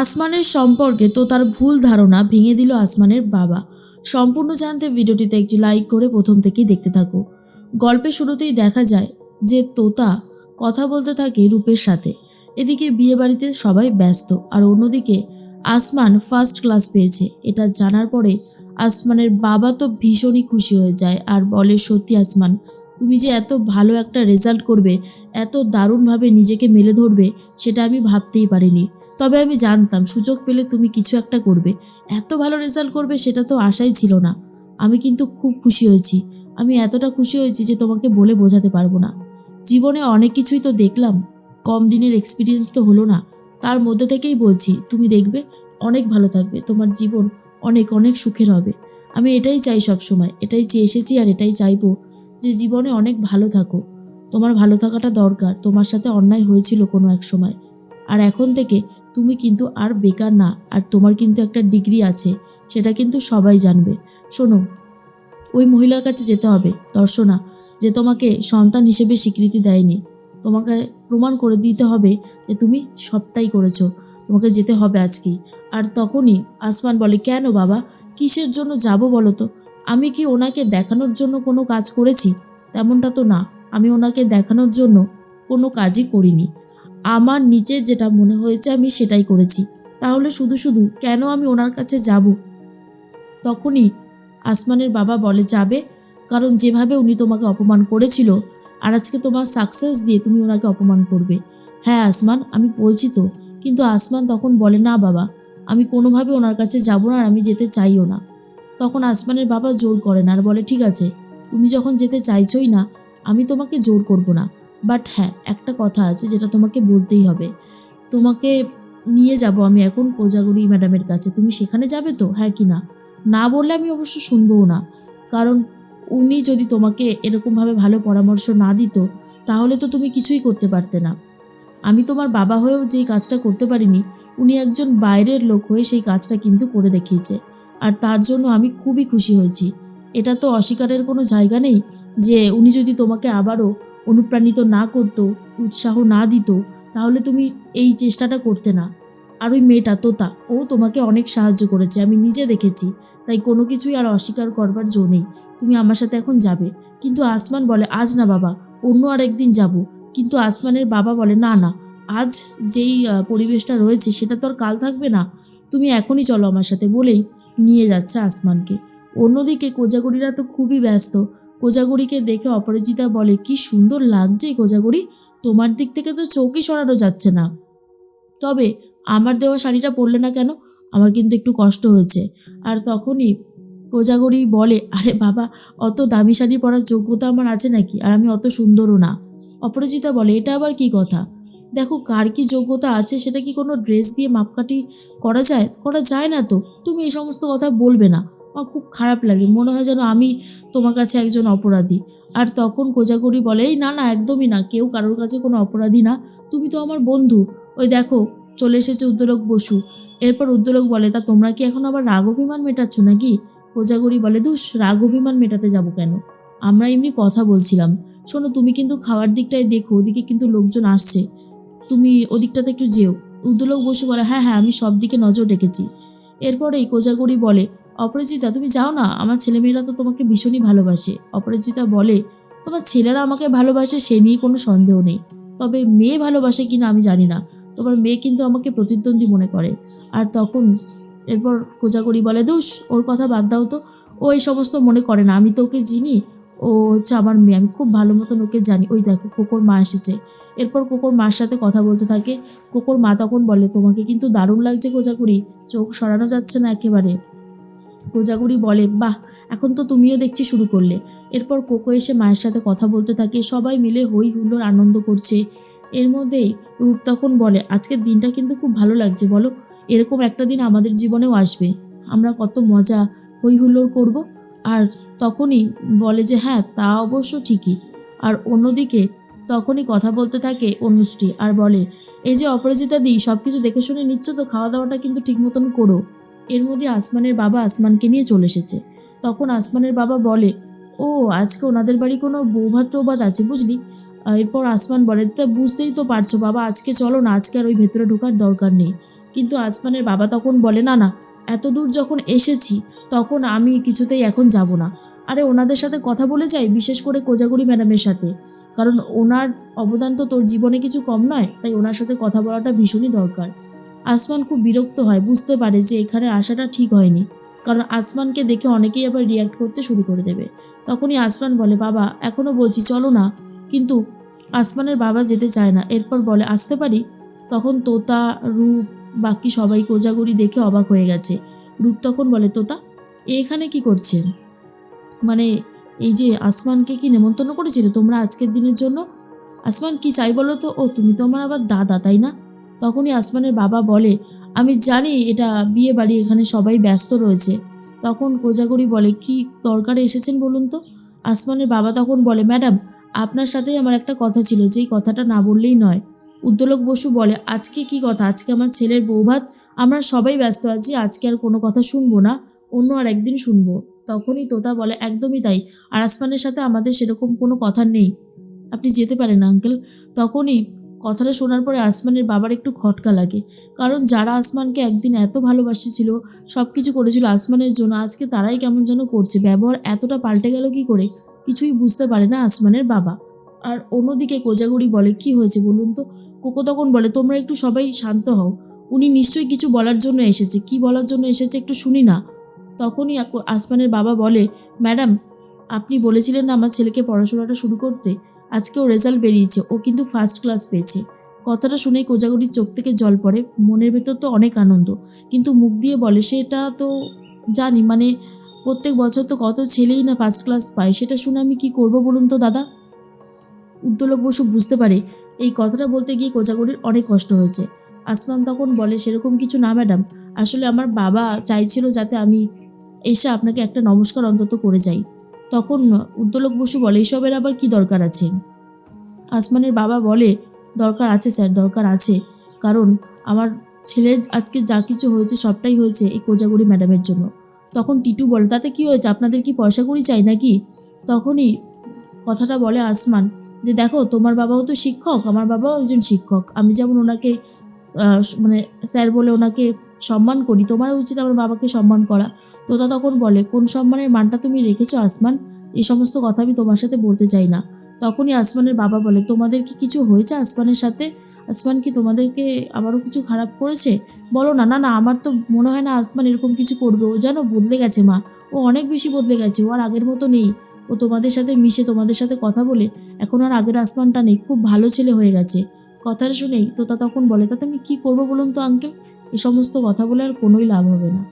আসমানের সম্পর্কে তো তার ভুল ধারণা ভেঙে দিল আসমানের বাবা। সম্পূর্ণ জানতে ভিডিওটিতে একটি লাইক করে প্রথম থেকেই দেখতে থাকো। গল্পের শুরুতেই দেখা যায় যে তোতা কথা বলতে থাকে রূপের সাথে। এদিকে বিয়ে বাড়িতে সবাই ব্যস্ত, আর অন্যদিকে আসমান ফার্স্ট ক্লাস পেয়েছে। এটা জানার পরে আসমানের বাবা তো ভীষণই খুশি হয়ে যায় আর বলে, সত্যি আসমান, তুমি যে এত ভালো একটা রেজাল্ট করবে, এত দারুণভাবে নিজেকে মেলে ধরবে, সেটা আমি ভাবতেই পারিনি। তবে আমি জানতাম সুযোগ পেলে তুমি কিছু একটা করবে, এত ভালো রেজাল্ট করবে সেটা তো আশাই ছিল না। আমি কিন্তু খুব খুশি হয়েছি। আমি এতটা খুশি হয়েছি যে তোমাকে বলে বোঝাতে পারবো না। জীবনে অনেক কিছুই তো দেখলাম, কম দিনের এক্সপিরিয়েন্স তো হলো না। তার মধ্যে থেকেই বলছি, তুমি দেখবে অনেক ভালো থাকবে, তোমার জীবন অনেক অনেক সুখের হবে। আমি এটাই চাই, সব সময় এটাই চেয়ে এসেছি আর এটাই চাইবো, যে জীবনে অনেক ভালো থাকো। তোমার ভালো থাকাটা দরকার। তোমার সাথে অন্যায় হয়েছিল কোনো এক সময়, আর এখন থেকে তুমি কিন্তু আর বেকার না। আর তোমার কিন্তু একটা ডিগ্রি আছে, সেটা কিন্তু সবাই জানবে। শোনো, ওই মহিলার কাছে যেতে হবে দর্শনা, যে তোমাকে সন্তান হিসেবে স্বীকৃতি দেয়নি। তোমাকে প্রমাণ করে দিতে হবে যে তুমি সবটাই করেছো। তোমাকে যেতে হবে আজকেই। আর তখনই আসমান বলে, কেন বাবা, কিসের জন্য যাব বলো তো? আমি কি ওনাকে দেখানোর জন্য কোনো কাজ করেছি? তেমনটা তো না। আমি ওনাকে দেখানোর জন্য কোনো কাজই করিনি। আমার নিচে যেটা মনে হয়েছে আমি সেটাই করেছি। তাহলে শুধু শুধু কেন আমি ওনার কাছে যাব? তখনই আসমানের বাবা বলে, যাবে, কারণ যেভাবে উনি তোমাকে অপমান করেছিল, আর আজকে তোমার সাকসেস দিয়ে তুমি ওনাকে অপমান করবে। হ্যাঁ আসমান, আমি বলছি তো। কিন্তু আসমান তখন বলে, না বাবা, আমি কোনোভাবে ওনার কাছে যাব না, আর আমি যেতে চাইও না। তখন আসমানের বাবা জোর করেন আর বলে, ঠিক আছে, তুমি যখন যেতে চাইছোই না, আমি তোমাকে জোর করব না। বাট হ্যাঁ, একটা কথা আছে যেটা তোমাকে বলতেই হবে। তোমাকে নিয়ে যাব আমি এখন কোজাগরি ম্যাডামের কাছে। তুমি সেখানে যাবে তো, হ্যাঁ কি না? না বললে আমি অবশ্য শুনবও না। কারণ উনি যদি তোমাকে এরকমভাবে ভালো পরামর্শ না দিত, তাহলে তো তুমি কিছুই করতে পারতে না। আমি তোমার বাবা হয়েও যেই কাজটা করতে পারিনি, উনি একজন বাইরের লোক হয়ে সেই কাজটা কিন্তু করে দেখিয়েছে। আর তার জন্য আমি খুবই খুশি হয়েছি। এটা তো অস্বীকারের কোনো জায়গা নেই যে উনি যদি তোমাকে আবারও অনুপ্রাণিত না করতো, উৎসাহ না দিত, তাহলে তুমি এই চেষ্টাটা করতে না। আর ওই মেয়েটা তোতা, ও তোমাকে অনেক সাহায্য করেছে, আমি নিজে দেখেছি। তাই কোনো কিছুই আর অস্বীকার করবার জো নেই। তুমি আমার সাথে এখন যাবে। কিন্তু আসমান বলে, আজ না বাবা, অন্য আর একদিন যাব। কিন্তু আসমানের বাবা বলে, না না, আজ যেই পরিবেশটা রয়েছে সেটা তো আর কাল থাকবে না। তুমি এখনই চলো আমার সাথে, বলেই নিয়ে যাচ্ছে আসমানকে। অন্যদিকে কোজাগরীরা তো খুবই ব্যস্ত। কোজাগরীকে দেখে অপরাজিতা বলে, কি সুন্দর লাগছে কোজাগরী, তোমার দিক থেকে তো চোখই সরানো যাচ্ছে না। তবে আমার দেওয়া শাড়িটা পরলে না কেন? আমার কিন্তু একটু কষ্ট হয়েছে। আর তখনই কোজাগরী বলে, আরে বাবা, অত দামি শাড়ি পরার যোগ্যতা আমার আছে নাকি? আর আমি অত সুন্দরও না। অপরাজিতা বলে, এটা আবার কি কথা? দেখো, কার কি যোগ্যতা আছে সেটা কি কোনো ড্রেস দিয়ে মাপকাঠি করা যায়? করা যায় না তো। তুমি এই সমস্ত কথা বলবে না। আমার খুব খারাপ লাগে, মনে হয় যেন আমি তোমার কাছে একজন অপরাধী। আর তখন কোজাগরী বলে, এই না না, একদমই না, কেউ কারোর কাছে কোনো অপরাধী না। তুমি তো আমার বন্ধু। ওই দেখো, চলে এসেছে উদ্যোলক বসু। এরপর উদ্যোলক বলে, তা তোমরা কি এখন আবার রাগ অভিমান মেটাচ্ছ নাকি? কোজাগরী বলে, ধুস, রাগ অভিমান মেটাতে যাব কেন? আমরা এমনি কথা বলছিলাম। শোনো, তুমি কিন্তু খাওয়ার দিকটায় দেখো, ওদিকে কিন্তু লোকজন আসছে, তুমি ওদিকটাতে একটু যেও। উদ্যোলক বসু বলে, হ্যাঁ হ্যাঁ, আমি সব দিকে নজর রেখেছি। এরপরেই কোজাগরী বলে, অপরাজিতা তুমি যাও না, আমার ছেলেমেয়েরা তো তোমাকে ভীষণই ভালোবাসে। অপরাজিতা বলে, তোমার ছেলেরা আমাকে ভালোবাসে সে নিয়ে কোনো সন্দেহ নেই, তবে মেয়ে ভালোবাসে কিনা আমি জানি না। তোমার মেয়ে কিন্তু আমাকে প্রতিদ্বন্দ্বী মনে করে। আর তখন এরপর কোজাগরী বলে, দোষ, ওর কথা বাদ দাও তো। ও এই সমস্ত মনে করে না, আমি তো ওকে চিনি। ও হচ্ছে আমার মেয়ে, আমি খুব ভালো মতন ওকে জানি। ওই দেখো, কোকোর মা এসেছে। এরপর কোকোর মার সাথে কথা বলতে থাকে। কোকোর মা তখন বলে, তোমাকে কিন্তু দারুণ লাগছে কোজাগরী, চোখ সরানো যাচ্ছে না একেবারে। কোজাগরী বলে, বাহ, এখন তো তুমিও দেখছি শুরু করলে। এরপর কোকো এসে মায়ের সাথে কথা বলতে থাকে, সবাই মিলে হই হুল্লোড় আনন্দ করছে। এর মধ্যেই রূপ তখন বলে, আজকের দিনটা কিন্তু খুব ভালো লাগছে, বলো? এরকম একটা দিন আমাদের জীবনেও আসবে, আমরা কত মজা হই হুল্লোড় করব। আর তখনই বলে যে, হ্যাঁ তা অবশ্য ঠিকই। আর অন্যদিকে তখনই কথা বলতে থাকে অনুশ্রী আর বলে, এই যে অপরাজিতা দি, সব কিছু দেখে শুনে নিচ্ছ তো, খাওয়া দাওয়াটা কিন্তু ঠিক মতন করো। এর মধ্যে আসমানের বাবা আসমানকে নিয়ে চলে এসেছে। তখন আসমানের বাবা বলে, ও আজকে ওনাদের বাড়ি কোনো বৌভাত টৌভাত আছে বুঝলি। এরপর আসমান বলে, তা বুঝতেই তো পারছো বাবা, আজকে চলো না, আজকে আর ওই ভেতরে ঢোকার দরকার নেই। কিন্তু আসমানের বাবা তখন বলে, না না, এত দূর যখন এসেছি তখন আমি কিছুতেই এখন যাব না। আরে ওনাদের সাথে কথা বলে যাই, বিশেষ করে কোজাগরি ম্যাডামের সাথে, কারণ ওনার অবদান তো তোর জীবনে কিছু কম নয়, তাই ওনার সাথে কথা বলাটা ভীষণই দরকার। আসমান খুব বিরক্ত হয়, বুঝতে পারে যে এখানে আসাটা ঠিক হয়নি, কারণ আসমানকে দেখে অনেকেই আবার রিয়াক্ট করতে শুরু করে দেবে। তখনই আসমান বলে, বাবা এখনও বলছি চলো না, কিন্তু আসমানের বাবা যেতে চায় না। এরপর বলে, আসতে পারি? তখন তোতা, রূপ, বাকি সবাই কোজাগরি দেখে অবাক হয়ে গেছে। রূপ তখন বলে, তোতা এখানে কি করছেন? মানে এই যে আসমানকে কি নেমন্তন্ন করেছিলে তোমরা আজকের দিনের জন্য? আসমান কি চাই বলো তো? ও তুমি তো আমার আবার দাদা, তাই না? তখনই আসমানের বাবা বলে, আমি জানি এটা বিয়ে বাড়ি, এখানে সবাই ব্যস্ত রয়েছে। তখন কোজাগরি বলে, কি দরকারে এসেছেন বলুন তো? আসমানের বাবা তখন বলে, ম্যাডাম আপনার সাথেই আমার একটা কথা ছিল, যেই কথাটা না বললেই নয়। উদ্দোলক বসু বলে, আজকে কি কথা? আজকে আমার ছেলের বৌভাত, আমরা সবাই ব্যস্ত আছি, আজকে আর কোনো কথা শুনবো না, অন্য আর একদিন শুনবো। তখনই তোতা বলে, একদমই তাই, আর আসমানের সাথে আমাদের সেরকম কোনো কথা নেই, আপনি যেতে পারেন আঙ্কেল। তখনই কথাটা শোনার পরে আসমানের বাবার একটু খটকা লাগে, কারণ যারা আসমানকে একদিন এত ভালোবাসেছিল, সব কিছু করেছিল আসমানের জন্য, আজকে তারাই কেমন যেন করছে। ব্যবহার এতটা পাল্টে গেল কি করে, কিছুই বুঝতে পারে না আসমানের বাবা। আর অন্যদিকে কোজাগুড়ি বলে, কি হয়েছে বলুন তো? কোকো তখন বলে, তোমরা একটু সবাই শান্ত হও, উনি নিশ্চয়ই কিছু বলার জন্য এসেছে, কি বলার জন্য এসেছে একটু শুনি না। তখনই আসমানের বাবা বলে, ম্যাডাম আপনি বলেছিলেন না আমার ছেলেকে পড়াশোনাটা শুরু করতে, আজকে ও রেজাল্ট বেরিয়েছে, ও কিন্তু ফার্স্ট ক্লাস পেয়েছে। কথাটা শুনেই কোজাগরির চোখ থেকে জল পড়ে, মনের ভেতর তো অনেক আনন্দ, কিন্তু মুখ দিয়ে বলে, সেটা তো জানি, মানে প্রত্যেক বছর তো কত ছেলেই না ফার্স্ট ক্লাস পায়, সেটা শুনে আমি কি করব বলুন তো দাদা? উদ্দোলক বসু বুঝতে পারে এই কথাটা বলতে গিয়ে কোজাগরির অনেক কষ্ট হয়েছে। আসমান তখন বলে, সেরকম কিছু না ম্যাডাম, আসলে আমার বাবা চাইছিল যাতে আমি এসে আপনাকে একটা নমস্কার অন্তত করে যাই। তখন উদ্দোলক বসু বলে, এসবের আবার কি দরকার আছে? আসমানের বাবা বলে, দরকার আছে স্যার, দরকার আছে, কারণ আমার ছেলের আজকে যা কিছু হয়েছে সবটাই হয়েছে এই কোজাগরি ম্যাডামের জন্য। তখন টিটু বলে, তাতে কি হয়েছে, আপনাদের কি পয়সা কড়ি চাই নাকি? তখনই কথাটা বলে আসমান, যে দেখো তোমার বাবাও তো শিক্ষক, আমার বাবাও একজন শিক্ষক, আমি যেমন ওনাকে মানে স্যার বলে ওনাকে সম্মান করি, তোমারও উচিত আমার বাবাকে সম্মান করা। তোতা তখন বলে, কোন সম্মানের মানটা তুমি রেখেছো আসমান? এই সমস্ত কথা আমি তোমার সাথে বলতে চাই না। তখনই আসমানের বাবা বলে, তোমাদের কি কিছু হয়েছে আসমানের সাথে? আসমান কি তোমাদেরকে আবারও কিছু খারাপ করেছে? বলো না। না না, আমার তো মনে হয় না আসমান এরকম কিছু করবে, ও যেন বদলে গেছে মা, ও অনেক বেশি বদলে গেছে, ও আর আগের মতো নেই, ও তোমাদের সাথে মিশে তোমাদের সাথে কথা বলে এখন আর আগের আসমানটা নেই, খুব ভালো ছেলে হয়ে গেছে। কথাটা শুনেই তোতা তখন বলে, তাতে আমি কি করবো বলুন তো আঙ্কেল? এই সমস্ত কথা বলে আর কোনোই লাভ হবে না।